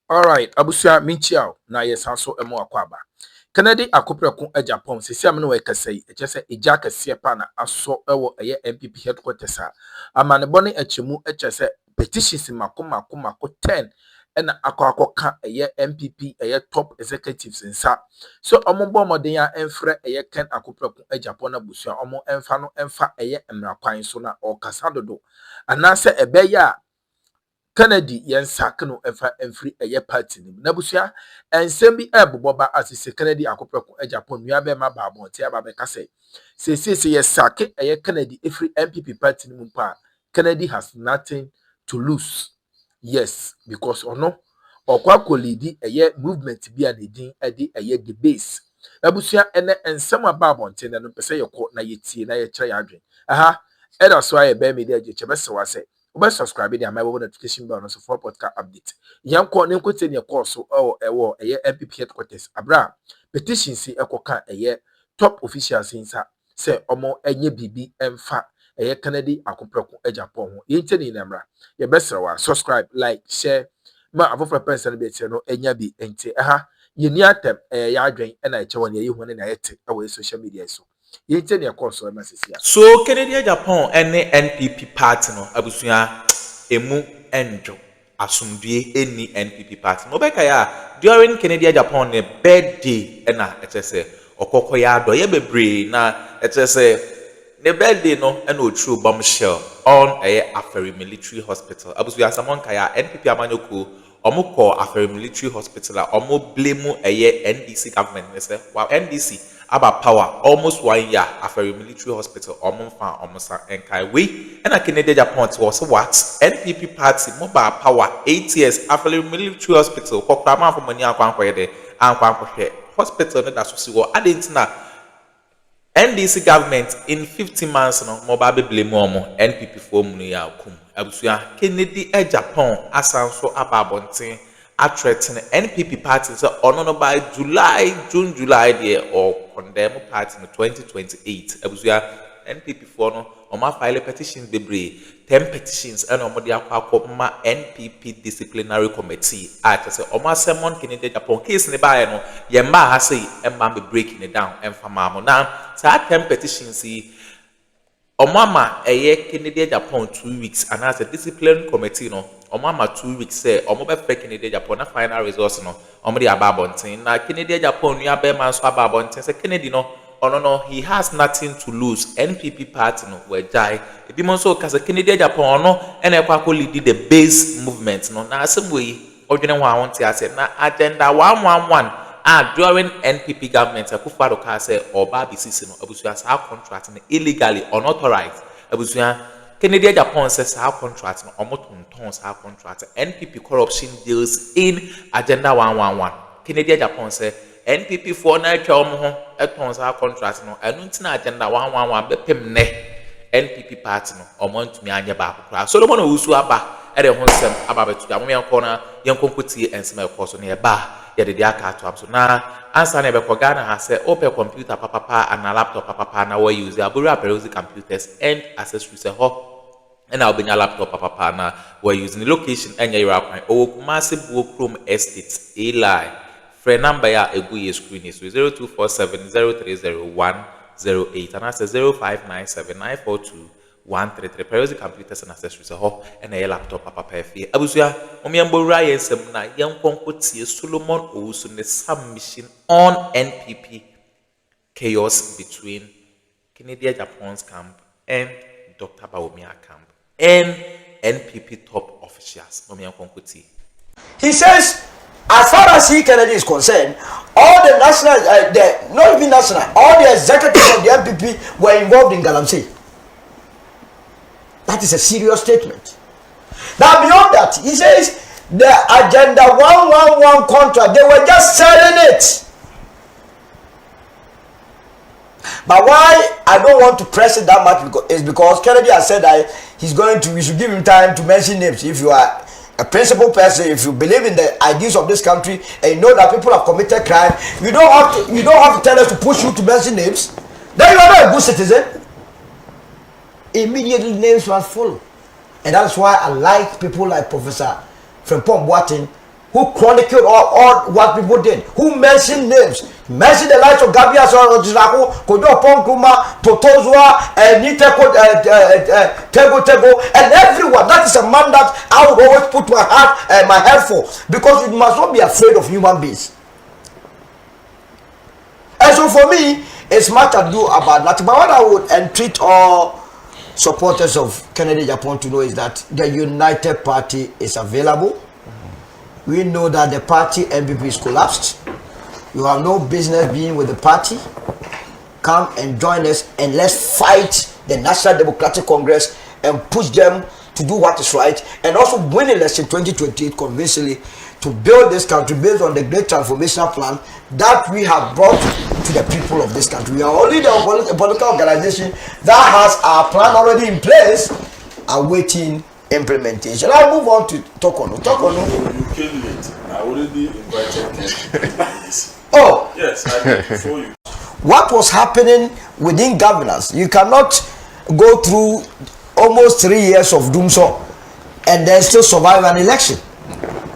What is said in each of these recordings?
All right, Abusia Minchiao, na yes, also emo akwaba. Kennedy Akopreko Agyapong, sisi amene we kasai, echese eja kase pa na aso ewo eye MPP headquarters a. Amane bone echemu echese petitions mako 10 ena akwa eye MPP eye top executives nsa. So omombo modern ya enfre eye Ken Akopreko Agyapong na busia omo emfa no emfa eye emra kwan so na okasa dodo. Anase ebeya Kennedy yensak no efa enfri eye party nim nabusia ensem bi eboboba asise Kennedy Akopreko Agyapong nua be ma baabo tie aba be kase se yesake eye Kennedy efri MPP party nim pa Kennedy has nothing to lose. Yes, because ono okwa kolidi eye movement bi anedin ede eye the base nabusia ene ensem abaabo nte no pese yeko na yetie na ye kire ya adwen aha eda so aye be media je chebese wase subscribe to my notification bell so for podcast update. Yanko ne nkote ne course ewo eye MPP headquarters abra petitions ekoka eye top officials insa say omo enye bibi emfa eye Kennedy Akopreko Agyapong ho yente ni namra ye besra subscribe like share ma afofra person be tie no enya bi ente aha ye ni atem ya adwen na eche won ye hu ne na yete ewo social media so yente ne course o masisia so Kennedy Agyapong ene NPP party no abusua emu enjo asumdue eni NPP party no beka ya during Kennedy Agyapong ne birthday ena etese okoko ya do ye bebre na etese ne birthday no ena otru bombshell on Aferi military hospital abusua samon kaya NPP amanyoko omukọ Aferi military hospital a omo blame NDC government ne say wow NDC about power almost 1 year Aferi military hospital omfa omosa enkai we and Kennedy Agyapong was what NPP party mobile power 8 years Aferi military hospital kokrama for money akwankwa de ankwankwa hospital no da so si wo adentina NDC government in 50 months no mobile blame omo NPP for mu ya kum abusua Kennedy Agyapong asanso ababonten a threaten NPP party so ono by June July there or condemn party in 2028 abusua NPP for no oma file petitions bebre 10 petitions and omo dia akwa NPP disciplinary committee at say oma sermon Kennedy Agyapong case ne ba no ye ma ha say emba be breaking it down emfama mo na sa 10 petitions Omama Kennedy Agyapong 2 weeks and as a discipline committee no Omama 2 weeks say omobe fe Kennedy Agyapong na final results no omodi ababontin na Kennedy Agyapong nua be man so ababontin say Kennedy no no he has nothing to lose NPP party no we jai ebi mo so ka say Kennedy Agyapong no ena ekwa lead the base movement no na asem we odwene ho awonte ase na agenda 111 during NPP government Akufo-Addo ka say oba bisisi no abusua sa contract no illegally unauthorized abusua Kennedy Agyapong says sa contract no omotonton sa contract NPP corruption deals in agenda 111 Kennedy Agyapong say NPP for na twa omo ho eton sa contract no enu ntina agenda 111 bepem ne NPP party no omontumi anye ba akukura Solomon Owusu aba ere ho nsem aba betu amome yanko na yanko nkotie ensem ekoso ne ba ya de aka to am so na answer na be ko Ghana ha say open computer papa and a laptop papa na we use aburu appearance computers and accessories ho and I'll be your laptop papa na we using the location and your account o Kumasi Chrome Estate Eli free number ya egu ye screen is 0247030108 and that's 0597942133 periodic computers and accessories and a laptop papa perfect abusua omiambo ryan sem na yankonkotie Solomon Owusu ne submission on NPP chaos between Kennedy Agyapong's camp and Dr. Bawumia camp and NPP top officials omiyankonkotie. He says, as far as Kennedy is concerned, all the national, not even national, all the executives of the MPP were involved in Galamsey. That is a serious statement. Now, beyond that, he says the Agenda 111 contract, they were just selling it. But why I don't want to press it that much is because Kennedy has said that we should give him time to mention names. If you are a principled person, if you believe in the ideals of this country and you know that people have committed crime, you don't have to tell us to push you to mention names. Then you are not a good citizen. Immediately names must follow. And that's why I like people like Professor Frimpong Boateng, who chronicled all what people did, who mentioned names, mentioned the likes of Gabriel Sorojako, Agyapong Nkrumah, Totozua, and Tego, and everyone. That is a man that I would always put my heart and my head for, because you must not be afraid of human beings. And so for me, it's much ado about nothing. But what I would entreat all supporters of Kennedy Agyapong to know is that the United Party is available. We know that the party MPP is collapsed. You have no business being with the party. Come and join us, and let's fight the National Democratic Congress and push them to do what is right, and also win election 2028 convincingly to build this country based on the great transformational plan that we have brought to the people of this country. We are only the political organization that has our plan already in place, awaiting implementation. I'll move on to Tokono. You came late. I already invited you. Oh, yes, I did before you. What was happening within governance? You cannot go through almost 3 years of doomsday and then still survive an election.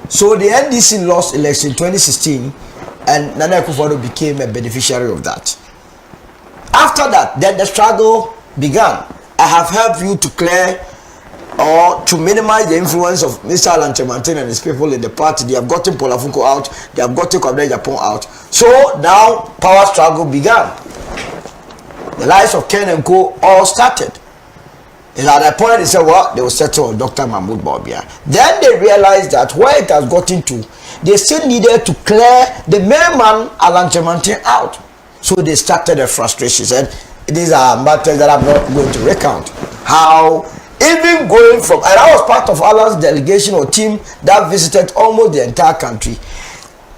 So the NDC lost election 2016, and Nana Akufo-Addo became a beneficiary of that. After that, then the struggle began. I have helped you to clear or to minimize the influence of Mr. Alan Chemantin and his people in the party. They have gotten Paul Afunko out, they have gotten Kwabena Agyapong out. So now power struggle began. The lives of Ken and Co all started. And at that point, they said, well, they will settle on Dr. Mahmoud Bawumia. Then they realized that where it has gotten to, they still needed to clear the main man, Alan Chemantin, out. So they started the frustrations. And these are matters that I'm not going to recount. How, even going from, and I was part of Alan's delegation or team that visited almost the entire country.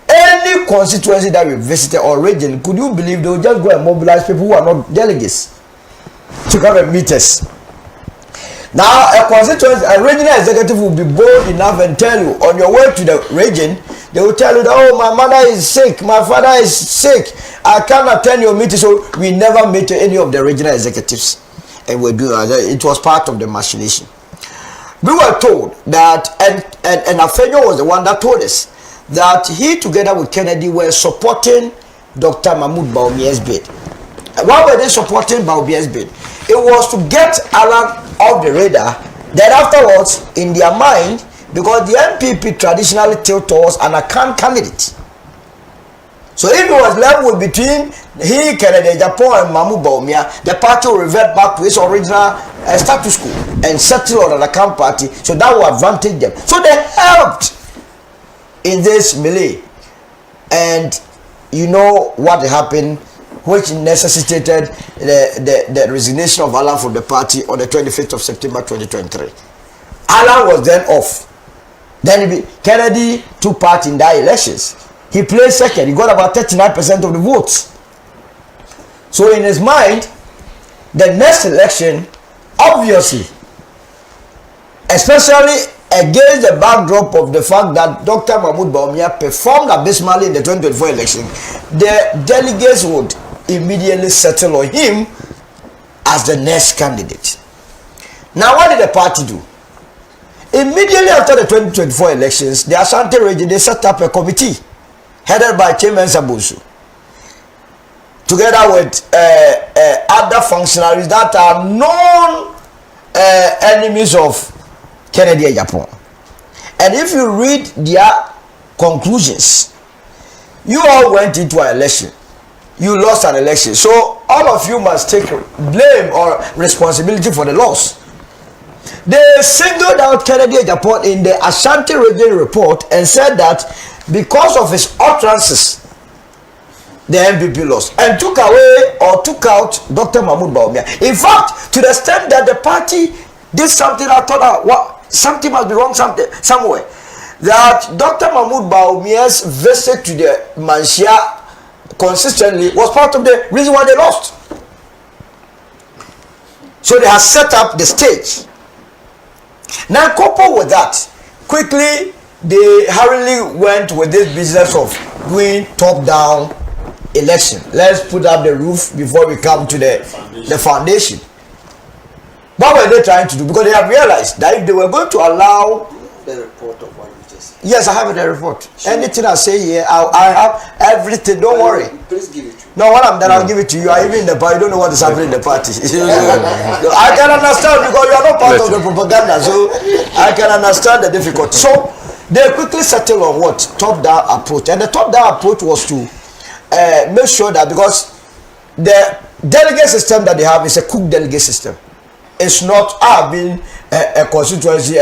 Any constituency that we visited or region, could you believe they would just go and mobilize people who are not delegates to come and meet us? Now, a constituency, a regional executive will be bold enough and tell you on your way to the region, they will tell you that, oh, my mother is sick, my father is sick, I can't attend your meeting. So we never met any of the regional executives, and we do it was part of the machination. We were told that, and Afenyo was the one that told us that he, together with Kennedy, were supporting Dr. Mahmoud Bawumia's bid. Why were they supporting Bawumia's bid? It was to get Alan off the radar. Then afterwards, in their mind, because the MPP traditionally tilt towards an account candidate. So if it was level between he, Kennedy Agyapong, and Mahmoud Bawumia, the party will revert back to its original status quo and settle on an account party. So that will advantage them. So they helped in this melee. And you know what happened, which necessitated the resignation of Alan from the party on the 25th of September 2023. Alan was then off. Then Kennedy took part in that elections. He placed second. He got about 39% of the votes. So in his mind, the next election, obviously, especially against the backdrop of the fact that Dr. Mahmoud Bawumia performed abysmally in the 2024 election, the delegates would immediately settle on him as the next candidate. Now, what did the party do? Immediately after the 2024 elections, the Ashanti region, they set up a committee headed by Chairman Sabusu, together with other functionaries that are known enemies of Kennedy Agyapong. And if you read their conclusions, you all went into an election. You lost an election. So all of you must take blame or responsibility for the loss. They singled out Kennedy Agyapong in the Ashanti region report and said that because of his utterances, the MPP lost, and took away or took out Dr. Mahmoud Bawumia. In fact, to the extent that the party did something, I thought, what, something must be wrong somewhere. That Dr. Mahmoud Bawumia's visit to the Mansia consistently was part of the reason why they lost. So they have set up the stage. Now, coupled with that, quickly they hurriedly went with this business of doing top-down election. Let's put up the roof before we come to the foundation. What were they trying to do? Because they have realized that if they were going to allow the report of what you just Yes, I have the report. Sure. Anything I say here, I have everything. Don't worry. Please give it to me. No, when I'm done, I'll give it to you. I even in the party. You don't know what is happening in the party. I can understand because you are not part of the propaganda, so I can understand the difficulty. So they quickly settle on what? Top-down approach. And the top-down approach was to make sure that, because the delegate system that they have is a cook delegate system. It's not, I've been a constituency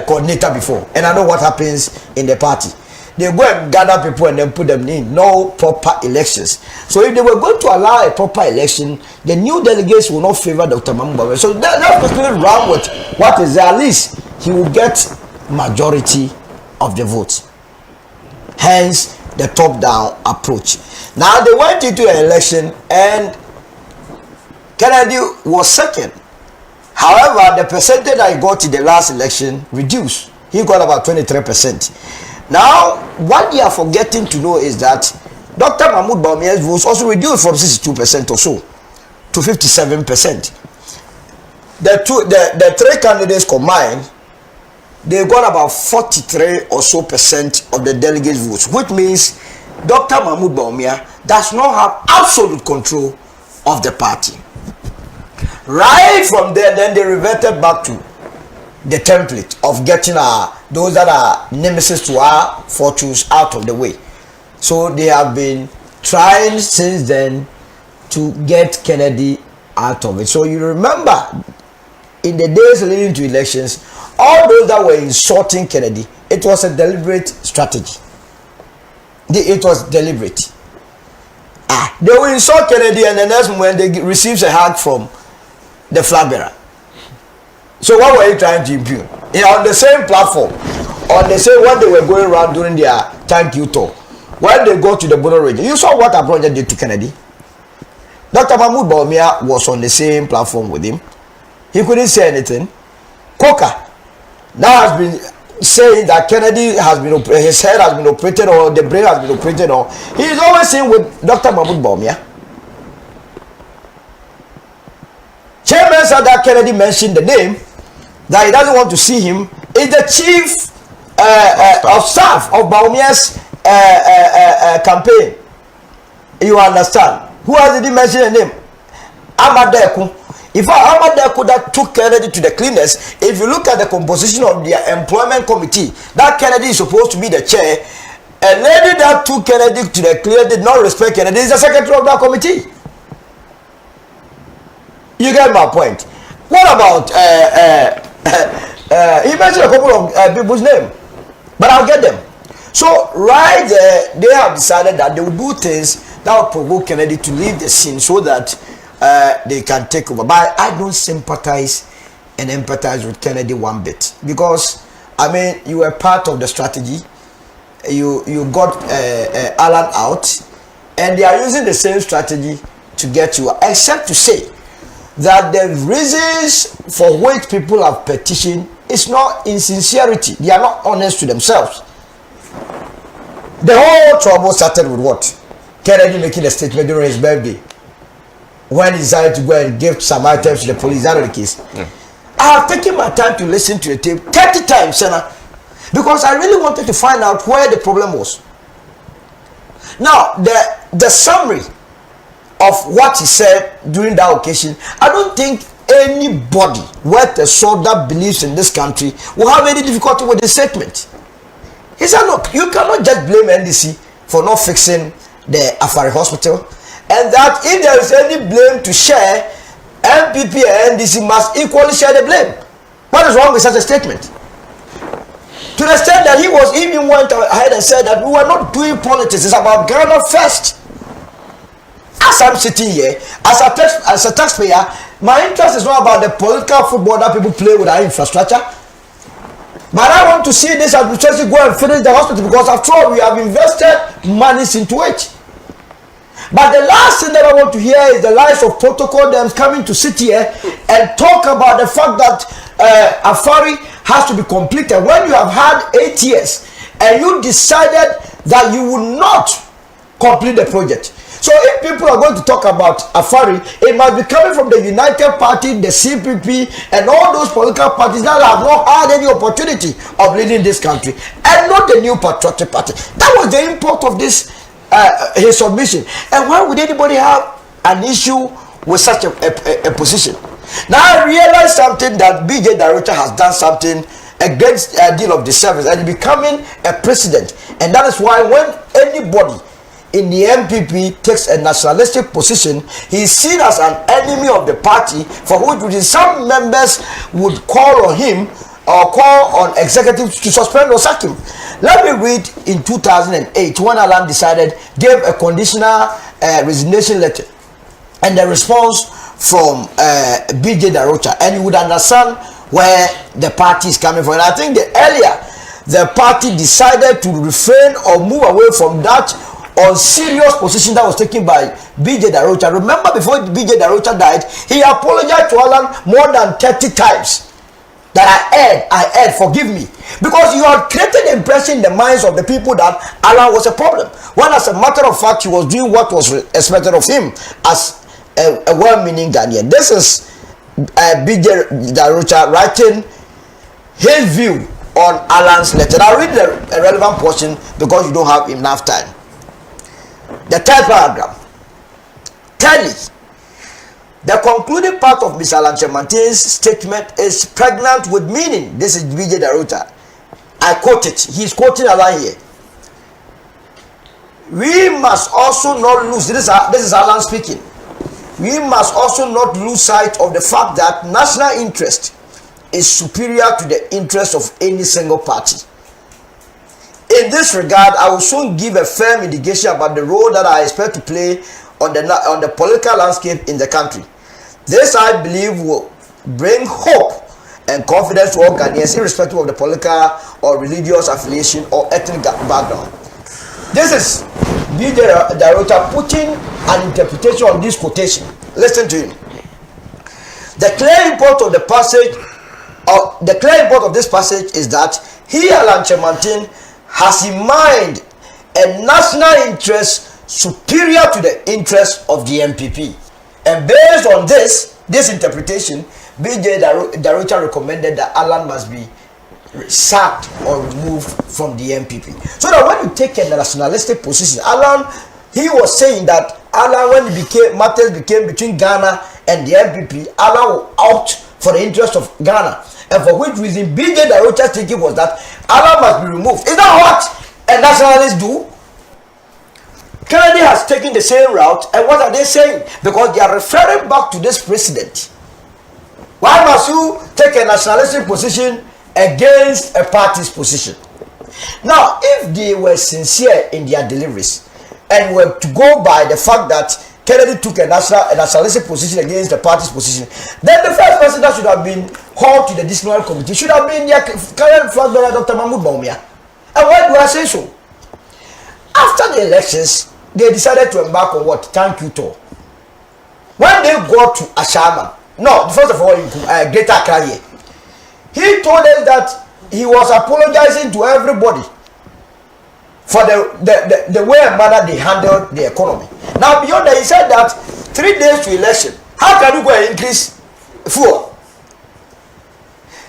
coordinator before, and I know what happens in the party. They go and gather people and then put them in. No proper elections. So if they were going to allow a proper election, the new delegates will not favor Dr. Mambawe. So that's basically wrong with what is there. At least he will get majority of the votes. Hence the top-down approach. Now they went into an election and Kennedy was second. However, the percentage that he got in the last election reduced. He got about 23%. Now, what they are forgetting to know is that Dr. Mahmoud Bawumia's votes also reduced from 62% or so to 57%. The three candidates combined, they got about 43 or so percent of the delegates' votes, which means Dr. Mahmoud Bawumia does not have absolute control of the party. Right from there, then they reverted back to the template of getting those that are nemesis to our fortunes out of the way. So they have been trying since then to get Kennedy out of it. So you remember, in the days leading to elections, all those that were insulting Kennedy, it was a deliberate strategy. It was deliberate. They will insult Kennedy, and the next moment they receive a hug from the flag bearer. So what were you trying to impugn? On the same platform, on the same, when they were going around during their thank you tour, when they go to the Bono region, you saw what Abrona did to Kennedy. Dr. Mahmoud Bawumia was on the same platform with him. He couldn't say anything. Coker now has been saying that Kennedy has been, his head has been operated, or the brain has been operated, or he is always saying with Dr. Mahmoud Bawumia. Chairman said that Kennedy mentioned the name, that he doesn't want to see him, is the chief of staff of Bawumia's campaign. You understand? Who else did he mention the name? Amadeku. If Amadeku that took Kennedy to the cleaners, if you look at the composition of their employment committee, that Kennedy is supposed to be the chair, a lady that took Kennedy to the cleaners did not respect Kennedy, is the secretary of that committee. You get my point. What about he mentioned a couple of people's names, but I'll get them. So right there, they have decided that they will do things that will provoke Kennedy to leave the scene so that they can take over. But I don't sympathize and empathize with Kennedy one bit, because I mean, you were part of the strategy. You got Alan out, and they are using the same strategy to get you, except to say that the reasons for which people have petitioned is not insincerity. They are not honest to themselves. The whole trouble started with what? Kennedy making a statement during his birthday, when he decided to go and give some items to the police. Is that the case? I have taken my time to listen to the tape 30 times, Senna, because I really wanted to find out where the problem was. Now, the summary of what he said during that occasion, I don't think anybody worth a salt that believes in this country will have any difficulty with the statement. He said, look, you cannot just blame NDC for not fixing the Afari hospital, and that if there is any blame to share, MPP and NDC must equally share the blame. What is wrong with such a statement? To the extent that he even went ahead and said that we were not doing politics, it's about Ghana first. As I'm sitting here, as a taxpayer, my interest is not about the political football that people play with our infrastructure. But I want to see this administration go and finish the hospital, because after all, we have invested money into it. But the last thing that I want to hear is the likes of protocol them coming to sit here and talk about the fact that Afari has to be completed when you have had 8 years and you decided that you will not complete the project. So if people are going to talk about Afari, it must be coming from the United Party, the CPP, and all those political parties that have not had any opportunity of leading this country, and not the New Patriotic Party. That was the import of this his submission. And why would anybody have an issue with such a position? Now I realize something, that BJ Director has done something against a deal of disservice and becoming a president, and that is why when anybody in the MPP takes a nationalistic position, he is seen as an enemy of the party, for which reason some members would call on him or call on executives to suspend or sack him. Let me read in 2008 when Alan gave a conditional resignation letter, and the response from BJ Darocha, and you would understand where the party is coming from. And I think earlier the party decided to refrain or move away from that unserious position that was taken by BJ Darocha. Remember, before BJ Darocha died, he apologized to Alan more than 30 times. That I erred, forgive me. Because you had created the impression in the minds of the people that Alan was a problem. When as a matter of fact, he was doing what was expected of him as a well-meaning Ghanaian. This is BJ Darocha writing his view on Alan's letter. I'll read the relevant portion because you don't have enough time. The third paragraph. Tell the concluding part of Mr. Alan Chemante's statement is pregnant with meaning. This is BJ Darocha. I quote it. He's quoting Alan here. We must also not lose, this is Alan speaking. We must also not lose sight of the fact that national interest is superior to the interest of any single party. In this regard, I will soon give a firm indication about the role that I expect to play on the political landscape in the country. This, I believe, will bring hope and confidence to all Ghanaians, irrespective of the political or religious affiliation or ethnic background. This is BJ Darocha putting an interpretation on this quotation. Listen to him. The clear import of the passage, or the clear import of this passage, is that he, Alan Chemantin, has in mind a national interest superior to the interest of the MPP. And based on this interpretation, BJ Darocha recommended that Alan must be sacked or removed from the MPP. So that when you take a nationalistic position, Alan, he was saying that Alan, when matters became between Ghana and the MPP, Alan will opt for the interest of Ghana. And for which reason BJ Darocha's thinking was that Alan must be removed. Is that what a nationalist do? Kennedy has taken the same route, and what are they saying? Because they are referring back to this precedent. Why must you take a nationalistic position against a party's position? Now, if they were sincere in their deliveries and were to go by the fact that Kennedy took a nationalistic position against the party's position, then the first person that should have been called to the disciplinary committee should have been their current flag bearer, Dr. Mahmoud Bawumia. And why do I say so? After the elections, they decided to embark on what? Thank you tour. When they got to Ashama, no, first of all, Greater Accra, he told us that he was apologizing to everybody for the way and manner they handled the economy. Now, beyond that, he said that 3 days to election, how can you go and increase fuel?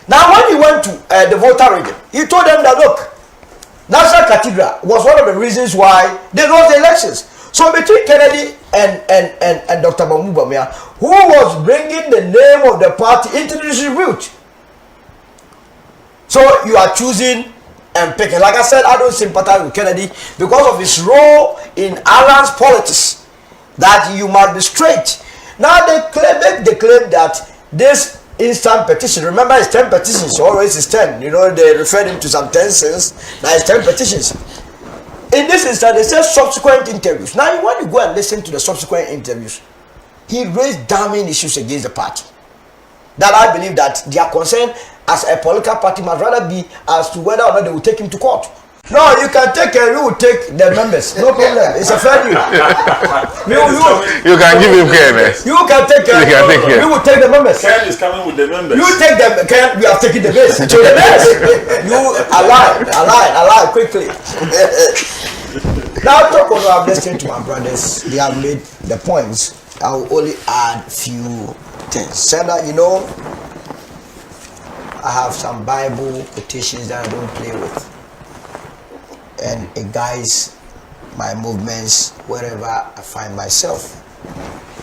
Now, when he went to the voter region, he told them that, look, National Cathedral was one of the reasons why they lost the elections. So between Kennedy and Dr. Mahmoud Bawumia, who was bringing the name of the party into the dispute? So you are choosing and picking. Like I said, I don't sympathize with Kennedy because of his role in Alan's politics, that you must be straight. Now they claim that this instant petition, remember it's 10 petitions, always is 10, you know, they referred him to some 10 cents, now it's 10 petitions. In this instance, they say subsequent interviews. Now when you go and listen to the subsequent interviews, he raised damning issues against the party, that I believe that their concern as a political party must rather be as to whether or not they will take him to court. No, you can take care, you will take the members, no problem, it's a fair deal. You can give him care, man. You can take care, you will take the members. Ken is coming with the members. You take them, Ken, we have taken the base. So the base, you alive quickly. Now, talk on I've listened to my brothers. They have made the points. I will only add few things. Sena, you know, I have some Bible quotations that I don't play with, and it guides my movements wherever I find myself.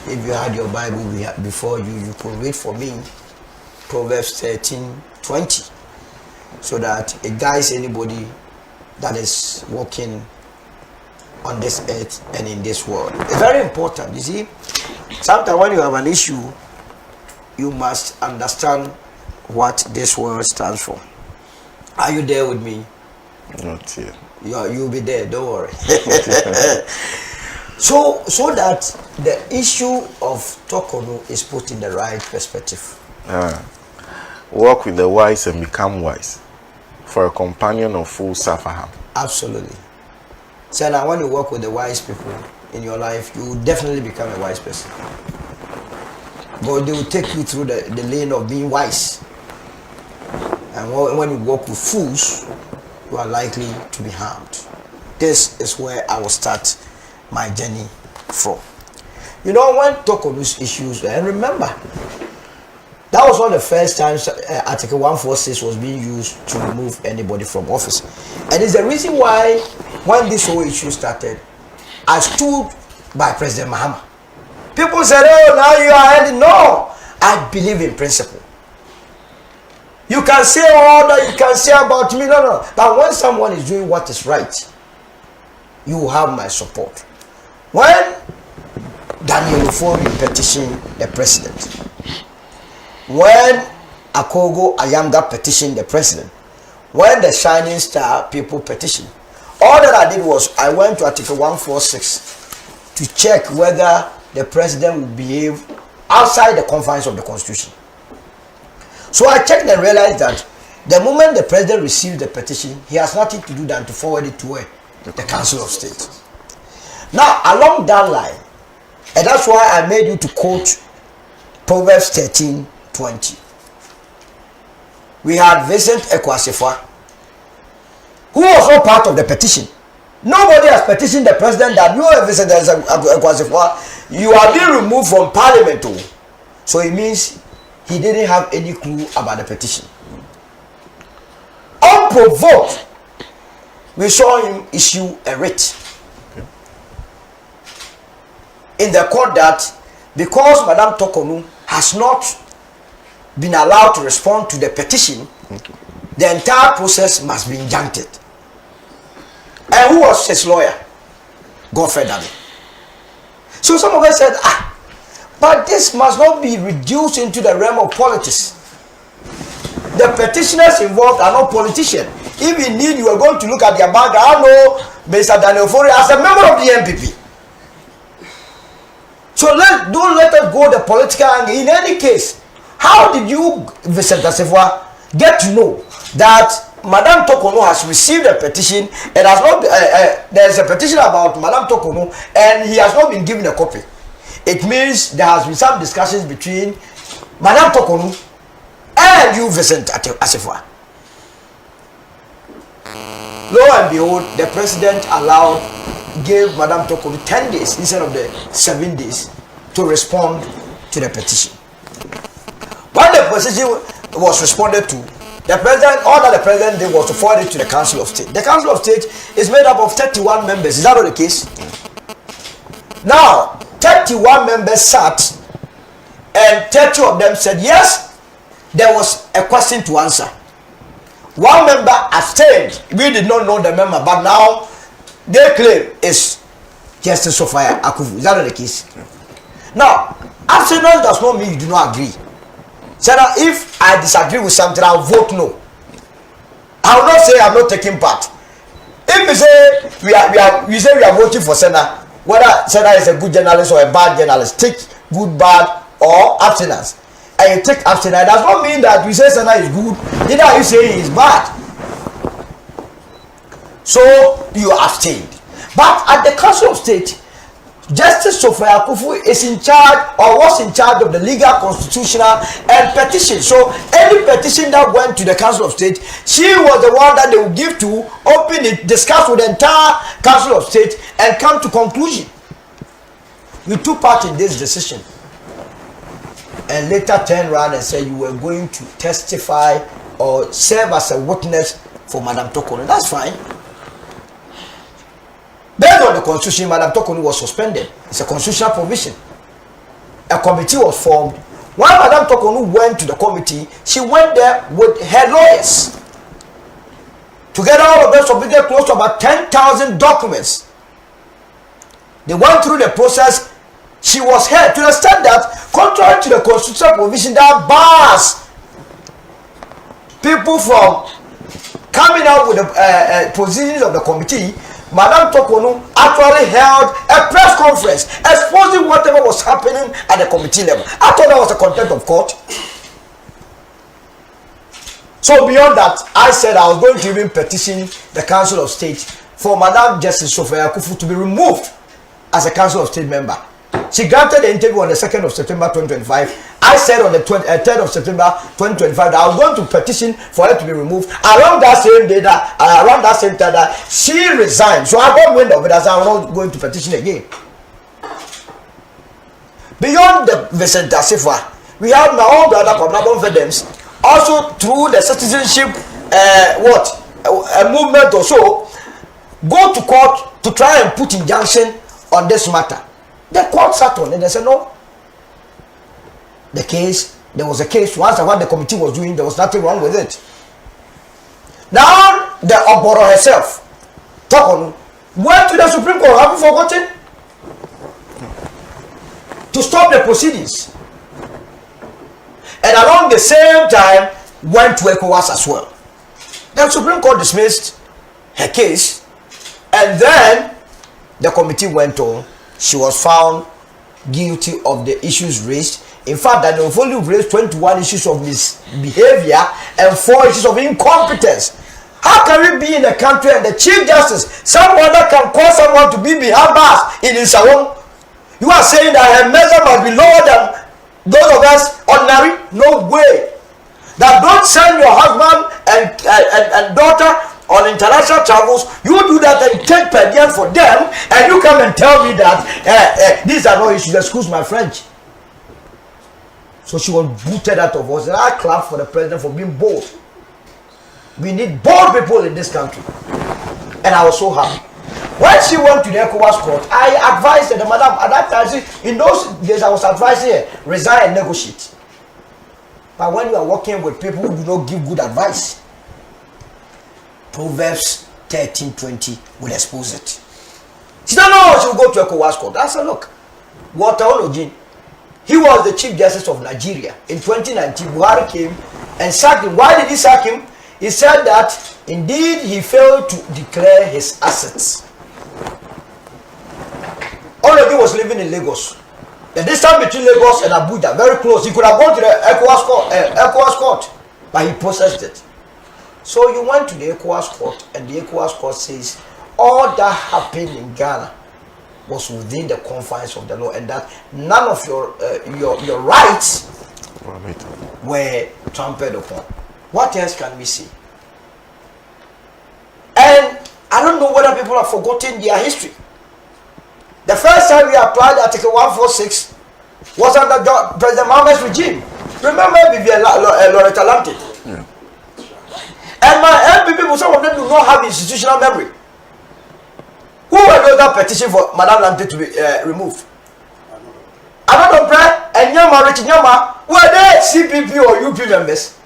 If you had your Bible before you, you could read for me Proverbs 13:20, so that it guides anybody that is walking on this earth and in this world. It's very important. You see, sometimes when you have an issue, you must understand what this word stands for. Are you there with me? Not yet. You'll be there, don't worry. so that the issue of Tokono is put in the right perspective. Walk with the wise and become wise, for a companion of fools suffer harm. Absolutely. So now when you work with the wise people in your life, you will definitely become a wise person. God, they will take you through the lane of being wise. And when you work with fools, you are likely to be harmed. This is where I will start my journey from. You know, when Tokonu's issues, and remember, that was one of the first times Article 146 was being used to remove anybody from office. And it's the reason why, when this whole issue started, I stood by President Mahama. People said, oh, now you are heading. No, I believe in principle. You can say all that you can say about me. No. But when someone is doing what is right, you will have my support. When Daniel Ofori petitioned the president, when Akogo Ayamga petitioned the president, when the Shining Star people petitioned, all that I did was I went to Article 146 to check whether the president would behave outside the confines of the Constitution. So I checked and realized that the moment the president received the petition, he has nothing to do than to forward it to where? The Council of State. Now, along that line, and that's why I made you to quote Proverbs 13:20. We had Vincent Ekwasifwa, who was not part of the petition. Nobody has petitioned the president that you are Vincent Ekwasifwa, you are being removed from parliament too. So it means he didn't have any clue about the petition. Unprovoked, we saw him issue a writ in the court that because Madame Tokonu has not been allowed to respond to the petition, the entire process must be injuncted. And who was his lawyer? Godfrey Dami. So some of us said, but this must not be reduced into the realm of politics. The petitioners involved are not politicians. If indeed you are going to look at their background, I know Mr. Daniel Ofori as a member of the MPP. So don't let us go the political angle. In any case, how did you, Vincent Asifwa, get to know that Madame Tokono has received a petition and has not? There's a petition about Madame Tokono and he has not been given a copy. It means there has been some discussions between Madame Tokono and you, Vincent Asifwa. Lo and behold, the president gave Madame Tokono 10 days instead of the 7 days to respond to the petition. When the petition was responded to, the president, all that the president did was to forward it to the Council of State. The Council of State is made up of 31 members. Is that not the case? Now, 31 members sat and 30 of them said yes, there was a question to answer. One member abstained. We did not know the member, but now they claim it's Justice Sophia Akufu. Is that not the case? Now, abstinence does not mean you do not agree. So that if I disagree with something, I'll vote no. I will not say I'm not taking part. If we say we are voting for Senna, whether Senna is a good journalist or a bad journalist, take good, bad, or abstinence. And you take abstinence, does not mean that we say Senna is good, neither are you saying he is bad. So you abstained. But at the Council of State, Justice Sophia Akufu is in charge or was in charge of the legal, constitutional, and petition. So any petition that went to the Council of State, she was the one that they would give to, open it, discuss with the entire Council of State, and come to conclusion. You took part in this decision, and later turned around and said you were going to testify or serve as a witness for Madam Tokono. That's fine. Based on the constitution, Madam Tokono was suspended. It's a constitutional provision. A committee was formed. When Madam Tokono went to the committee, she went there with her lawyers. Together, all of them submitted close to about 10,000 documents. They went through the process. She was heard to the extent that, contrary to the constitutional provision that bars people from coming out with the positions of the committee, Madam Tokono actually held a press conference exposing whatever was happening at the committee level. I thought that was a contempt of court. So beyond that, I said I was going to even petition the Council of State for Madam Justice Sophia Akufu to be removed as a Council of State member. She granted the interview on the 2nd of September 2025. I said on the 3rd of September 2025 that I was going to petition for her to be removed. Around that same day, around that same time, that she resigned. So I got wind of it as I was not going to petition again. Beyond the Vincent Asifa, we have all the other Commonwealth veterans also through the citizenship a movement or so go to court to try and put injunction on this matter. The court sat on it and they said no. There was a case once what the committee was doing, there was nothing wrong with it. Now the Oboro herself went to the Supreme Court. Have you forgotten? To stop the proceedings. And around the same time went to ECOWAS as well. The Supreme Court dismissed her case, and then the committee went on. She was found guilty of the issues raised. In fact, that they've only raised 21 issues of misbehavior and 4 issues of incompetence. How can we be in a country and the Chief Justice, someone that can call someone to be behind bars in Insawon? You are saying that her measure must be lower than those of us ordinary? No way. That don't send your husband and daughter on international travels. You do that and take per diem for them, and you come and tell me that these are no issues. Excuse my French. So she was booted out of us, and I clap for the president for being bold. We need bold people in this country, and I was so happy. When she went to the ECOWAS court, I advised her, madam, at that time, in those days I was advising her, resign and negotiate. But when you are working with people who do not give good advice, Proverbs 13:20 will expose it. She said, no, she will go to ECOWAS court. I said, look, Walter Onojin, he was the Chief Justice of Nigeria. In 2019, Buhari came and sacked him. Why did he sack him? He said that, indeed, he failed to declare his assets. Onojin was living in Lagos. The distance between Lagos and Abuja, very close. He could have gone to the ECOWAS court, but he processed it. So you went to the ECOWAS court, and the ECOWAS court says all that happened in Ghana was within the confines of the law, and that none of your rights were trampled upon. What else can we see? And I don't know whether people have forgotten their history. The first time we applied Article 146 was under President Mohammed's regime. Remember Vivian Loretta Lamte? Yeah. And my LP people, some of them do not have institutional memory. Who were those that petition for Madame Lamte to be removed? Another prayer and Nyama, Rich Nyama, were they CPP or UP members?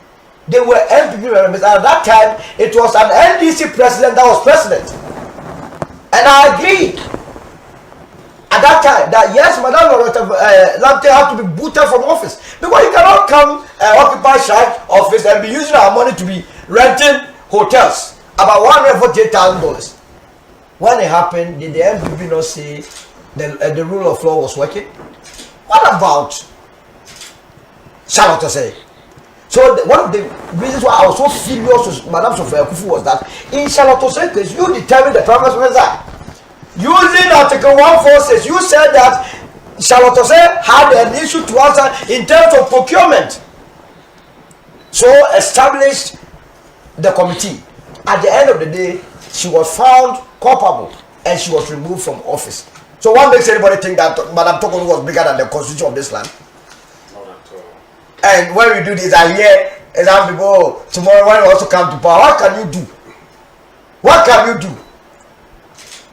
They were NPP members. And at that time, it was an NDC president that was president. And I agree at that time that yes, Madame Lamte had to be booted from office, because you cannot come occupy Shah's office and be using our money to be renting hotels about $148,000. When it happened, did the NPP not say the rule of law was working? What about Charlotte say? So one of the reasons why I was so furious with Madame Sophia Akufu was that in Charlotte case, you determine the prime minister. using Article 146, you said that Charlotte had an issue to answer in terms of procurement. So established the committee. At the end of the day, she was found culpable and she was removed from office. So what makes anybody think that Madam Tokoro was bigger than the constitution of this land? Not at all. And when we do this, I hear some people tomorrow when we also come to power. What can you do? What can you do?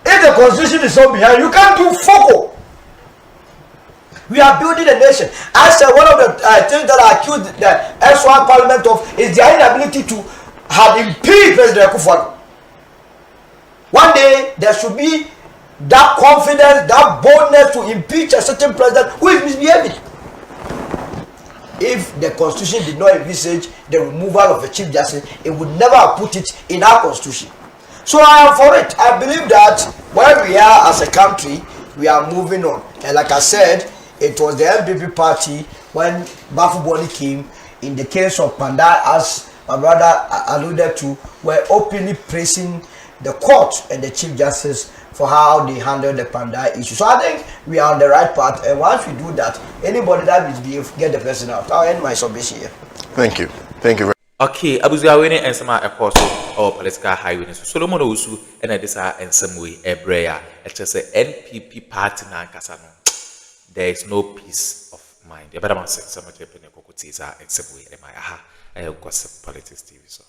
If the constitution is not behind, you can't do foco. We are building a nation. I said one of the things that I accused the S1 Parliament of is their inability to have impeached President Akufo-Addo. One day there should be that confidence, that boldness to impeach a certain president who is misbehaving. If the constitution did not envisage the removal of a chief justice, it would never have put it in our constitution. So I am for it. I believe that where we are as a country, we are moving on. And like I said, it was the MPP party when Bafu Boni came. In the case of Pandai, as my brother alluded to, were openly praising the court and the chief justice for how they handled the Pandai issue. So I think we are on the right path. And once we do that, anybody that misbehaves, get the person out. I'll end my submission here. Thank you. Thank you very Okay, abuziya we and some apostle or political highway. So Solomon Osu and Edisa and some way Ebrea. It's just an NPP party na Kasano. There is no peace of mind. The better man said so much and some way. Am I aha? I have gossip politics TV so.